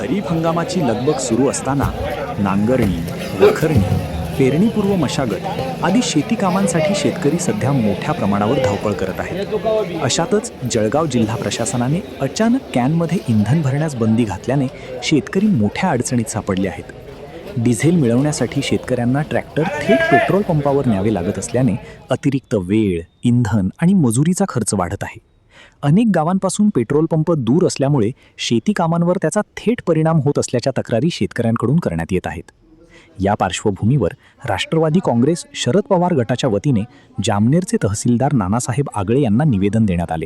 खरीप हंगामाची लगबग सुरू असताना नांगरणी, वखरणी, पेरणीपूर्व मशागत आदी शेती कामांसाठी शेतकरी सध्या मोठ्या प्रमाणावर धावपळ करत आहेत. अशातच जळगाव जिल्हा प्रशासनाने अचानक कॅनमध्ये इंधन भरण्यास बंदी घातल्याने शेतकरी मोठ्या अडचणीत सापडले आहेत. डिझेल मिळवण्यासाठी शेतकऱ्यांना ट्रॅक्टर थेट पेट्रोल पंपावर न्यावे लागत असल्याने अतिरिक्त वेळ, इंधन आणि मजुरीचा खर्च वाढत आहे. अनेक गावांपासून पेट्रोल पंप दूर असल्यामुळे शेती कामांवर त्याचा थेट परिणाम होत असल्याच्या तक्रारी शेतकऱ्यांकडून करण्यात येत आहेत. या पार्श्वभूमीवर राष्ट्रवादी काँग्रेस शरद पवार गटाच्या वतीने जामनेरचे तहसीलदार नानासाहेब आगळे यांना निवेदन देण्यात आले.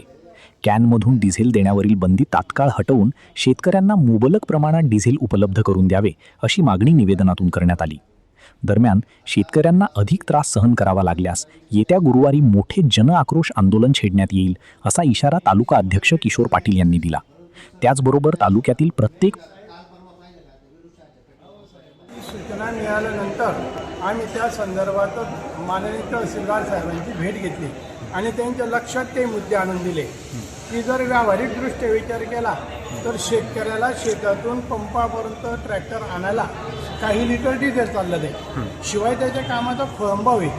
कॅनमधून डिझेल देण्यावरील बंदी तात्काळ हटवून शेतकऱ्यांना मुबलक प्रमाणात डिझेल उपलब्ध करून द्यावे अशी मागणी निवेदनातून करण्यात आली. दरम्यान शेतकऱ्यांना अधिक त्रास सहन करावा लागल्यास येत्या गुरुवारी मोठे जनआक्रोश आंदोलन छेडण्यात येईल असा इशारा तालुका अध्यक्ष किशोर पाटील यांनी दिला. त्याचबरोबर तालुक्यातील प्रत्येक सूचना मिळाल्यानंतर आम्ही त्या संदर्भात माननीय तहसीलदार साहेबांची भेट घेतली आणि त्यांच्या लक्षात ते मुद्दे आणून दिले की जर व्यावहारिकदृष्ट्या विचार केला तर शेतकऱ्याला शेतातून पंपापर्यंत ट्रॅक्टर आणायला काही लिटर डिझेल चाललं आहे, शिवाय त्याच्या कामाचा खोळंबा होईल.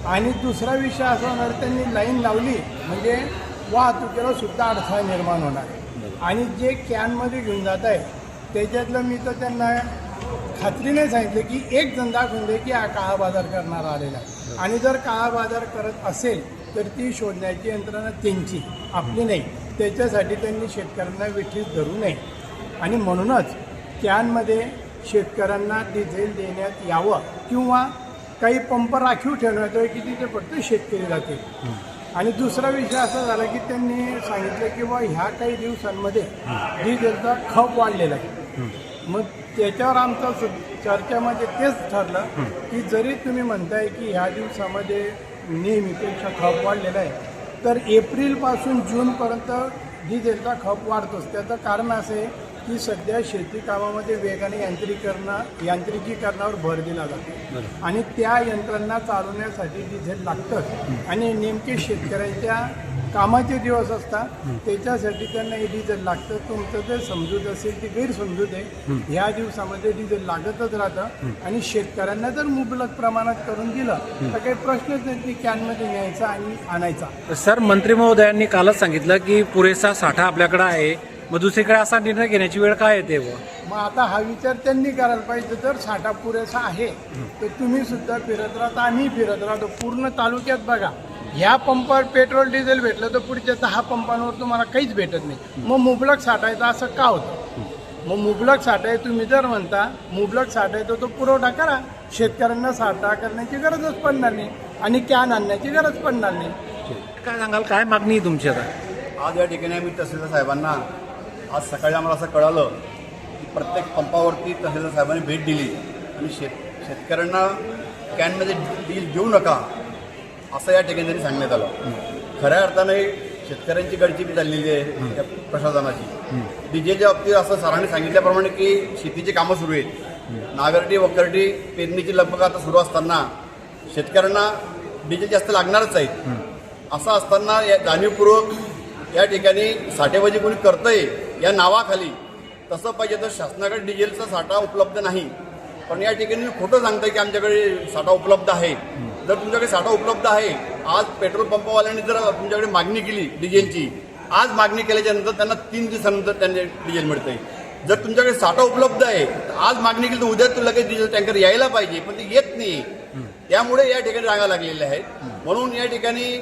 आणि दुसरा विषय असा होणार, त्यांनी लाईन लावली म्हणजे वाहतुकीला सुद्धा अडथळा निर्माण होणार. आणि जे कॅनमध्ये घेऊन जात आहे त्याच्यातलं मी तर त्यांना खात्रीने सांगितलं की एक जण दाखवून दे की हा काळा बाजार करणारा आलेला आहे. आणि जर काळा बाजार करत असेल तर ती शोधण्याची यंत्रणा त्यांची, आपली नाही. त्याच्यासाठी त्यांनी शेतकऱ्यांना विठीत धरू नये. आणि म्हणूनच कॅनमध्ये शेतकऱ्यांना डिझेल देण्यात यावं किंवा काही पंप राखीव ठेवण्यात यावे की तिथे फक्त शेतकरी जातील. आणि दुसरा विषय असा झाला की त्यांनी सांगितलं की बा ह्या काही दिवसांमध्ये डिझेलचा खप वाढलेला आहे. मग त्याच्यावर आमचं चर्चामध्ये तेच ठरलं की जरी तुम्ही म्हणताय की ह्या दिवसामध्ये नेहमीपेक्षा खप वाढलेला आहे तर एप्रिलपासून जूनपर्यंत डिझेलचा खप वाढतोच. त्याचं कारण असं आहे की सध्या शेती कामामध्ये वेगाने यांत्रिकीकरणावर भर दिला जातो आणि त्या यंत्रांना चालवण्यासाठी डिझेल लागतं. आणि नेमके शेतकऱ्यांच्या कामाचे दिवस असतात, त्याच्यासाठी त्यांना हे डिझेल लागतं. तुमचं जे समजूत असेल ती गैरसमजूत आहे. ह्या दिवसामध्ये डिझेल लागतच राहतं आणि शेतकऱ्यांना जर मुबलक प्रमाणात करून दिलं तर काही प्रश्नच नाही की कॅनमध्ये न्यायचा आणि आणायचा. सर, मंत्री महोदयांनी कालच सांगितलं की पुरेसा साठा आपल्याकडे आहे, मग दुसरीकडे असा निर्णय घेण्याची वेळ काय येते? मग आता हा विचार त्यांनी करायला पाहिजे. जर साठा पुरेसा आहे तर तुम्ही सुद्धा फिरत राहता, आम्ही फिरत राहतो. पूर्ण तालुक्यात बघा, ह्या पंपावर पेट्रोल डिझेल भेटलं तर पुढच्या 10 पंपांवर तुम्हाला काहीच भेटत नाही. मग मुबलक साठायचं असं का होतं? मग मुबलक साठाय तुम्ही जर म्हणता मुबलक साठायचं तो पुरवठा करा. शेतकऱ्यांना साठा करण्याची गरजच पडणार नाही आणि कॅन आणण्याची गरज पडणार नाही. काय सांगाल, काय मागणी आहे तुमची आता? आज या ठिकाणी आम्ही तहसीलदार साहेबांना आज सकाळी आम्हाला असं कळालं की प्रत्येक पंपावरती तहसीलदार साहेबांनी भेट दिली आणि शेतकऱ्यांना कॅनमध्ये डिझेल देऊ नका असं या ठिकाणी त्यांनी सांगण्यात आलं. खऱ्या अर्थाने शेतकऱ्यांची गडचिपी चाललेली आहे या प्रशासनाची. डिझेलच्या बाबतीत असं सरांनी सांगितल्याप्रमाणे की शेतीची कामं सुरू आहेत, नांगरटी वखरटी पेरणीची लगबग आता सुरू असताना शेतकऱ्यांना डिझेल जास्त लागणारच आहेत. असं असताना या जाणीवपूर्वक या ठिकाणी साठेबाजी कोणी करतंय या नावाखाली, तसं पाहिजे तर शासनाकडे डिझेलचा साठा उपलब्ध नाही. पण या ठिकाणी खोटं सांगतंय की आमच्याकडे साठा उपलब्ध आहे. जर तुमच्याकडे साठा उपलब्ध आहे, आज पेट्रोल पंपवाल्यांनी जर तुमच्याकडे मागणी केली डिझेलची, आज मागणी केल्याच्या नंतर त्यांना 3 दिवसानंतर त्यांना डिझेल मिळतंय. जर तुमच्याकडे साठा उपलब्ध आहे तर आज मागणी केली तर उद्या तुला लगेच डिझेल टँकर यायला पाहिजे, पण ते येत नाही. त्यामुळे या ठिकाणी रांगा लागलेल्या आहेत. म्हणून या ठिकाणी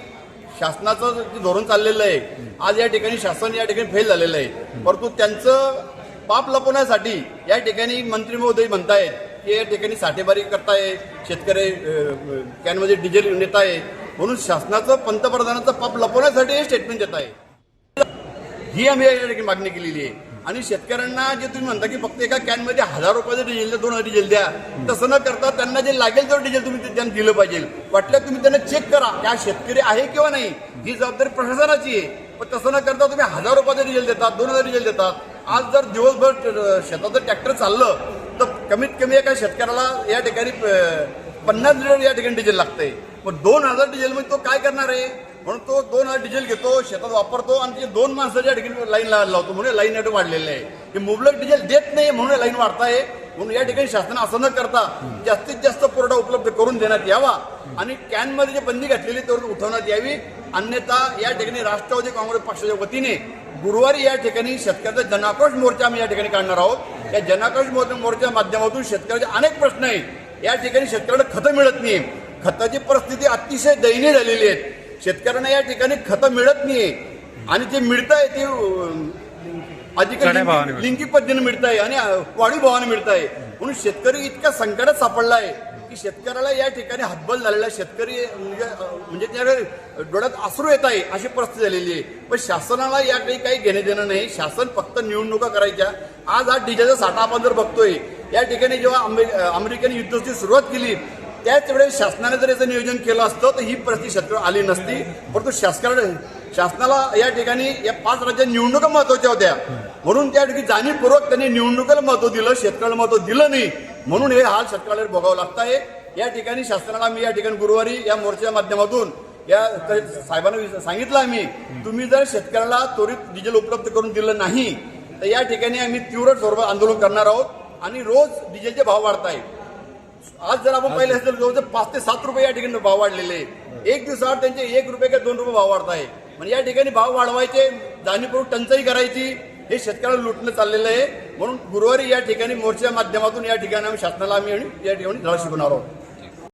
शासनाचं जे धोरण चाललेलं आहे, आज या ठिकाणी शासन या ठिकाणी फेल झालेलं आहे. परंतु त्यांचं पाप लपवण्यासाठी या ठिकाणी मंत्री महोदय म्हणतायत की या ठिकाणी साठेबारी करताय, शेतकरी कॅनमध्ये डिझेल नेत आहे. म्हणून शासनाचं पंतप्रधानाचं पाप लपवण्यासाठी हे स्टेटमेंट देत आहे. ही आम्ही या ठिकाणी मागणी केलेली आहे. आणि शेतकऱ्यांना जे तुम्ही म्हणता की फक्त एका कॅनमध्ये 1000 रुपयाचं डिझेल द्या, 2000 डिझेल द्या, तसं न करता त्यांना जे लागेल तर डिझेल तुम्ही त्यांना दिलं पाहिजे. वाटलं तुम्ही त्यांना चेक करा की हा शेतकरी आहे किंवा नाही, ही जबाबदारी प्रशासनाची आहे. पण तसं न करता तुम्ही 1000 रुपयाचं डिझेल देतात, 2000 डिझेल देतात. आज जर दिवसभर शेताचं ट्रॅक्टर चाललं तर कमीत कमी एका शेतकऱ्याला या ठिकाणी 50 लिटर या ठिकाणी डिझेल लागतंय. मग 2000 डिझेल मध्ये तो काय करणार आहे? म्हणून तो 2000 डिझेल घेतो, शेतात वापरतो आणि ते 2 माणसं या ठिकाणी लाईन लावतो, म्हणून लाईन वाढलेले आहे. हे मुबलक डिझेल देत नाही म्हणून लाईन वाढताय. म्हणून या ठिकाणी शासनाने असं न करता जास्तीत जास्त पुरवठा उपलब्ध करून देण्यात यावा आणि कॅनमध्ये जे बंदी घातलेली तेवढं उठवण्यात यावी. अन्यथा या ठिकाणी राष्ट्रवादी काँग्रेस पक्षाच्या वतीने गुरुवारी या ठिकाणी शेतकऱ्याचा जनाक्रोश मोर्चा आम्ही या ठिकाणी काढणार आहोत. या जनाक्रोश मोर्चाच्या माध्यमातून शेतकऱ्याचे अनेक प्रश्न आहेत. या ठिकाणी शेतकऱ्यांना खतं मिळत नाही. खताची परिस्थिती अतिशय दयनीय झालेली आहे. शेतकऱ्यांना या ठिकाणी खतं मिळत नाहीये आणि जे मिळत आहे ते अधिक लिंकी पद्धतीने मिळत आहे आणि वाढीव भावाने मिळत आहे. म्हणून शेतकरी इतक्या संकटात सापडला आहे की शेतकऱ्याला या ठिकाणी हातबल झालेला आहे. शेतकरी म्हणजे त्या डोळ्यात अश्रू येत आहे अशी परिस्थिती झालेली आहे. पण शासनाला या काही घेणे देणं नाही. शासन फक्त निवडणुका करायच्या. आज हा डिझेलचा साठा आपण जर बघतोय या ठिकाणी जेव्हा अमेरिकेने युद्धाची सुरुवात केली त्याच वेळेस शासनाने जर याचं नियोजन केलं असतं तर ही परिस्थिती शेतकरी आली नसती. परंतु शासनाला या ठिकाणी या 5 राज्यात निवडणुका महत्वाच्या होत्या म्हणून त्या ठिकाणी जाणीवपूर्वक त्यांनी निवडणुकीला महत्व दिलं, शेतकऱ्याला महत्व दिलं नाही. म्हणून हे हाल शेतकऱ्याला भोगावं लागत आहे. या ठिकाणी शासनाला मी या ठिकाणी गुरुवारी या मोर्चाच्या माध्यमातून या साहेबांना सांगितलं आम्ही तुम्ही जर शेतकऱ्याला त्वरित डिझेल उपलब्ध करून दिलं नाही तर या ठिकाणी आम्ही तीव्र स्वरूपात आंदोलन करणार आहोत आणि रोज डिझेलचे भाव वाढत आहेत. आज जर आपण पाहिलं असेल जवळजवळ 5 ते 7 रुपये या ठिकाणी भाव वाढलेले आहेत. एक दिवसावर त्यांचे 1 रुपये किंवा 2 रुपये भाव वाढत आहे. म्हणजे या ठिकाणी भाव वाढवायचे, जाणीवपूर्वक टंचाई करायची हे शेतकऱ्याला लुटणं चाललेलं आहे. म्हणून गुरुवारी या ठिकाणी मोर्चाच्या माध्यमातून या ठिकाणी आम्ही शासनाला या ठिकाणी धडा शिकवणार आहोत.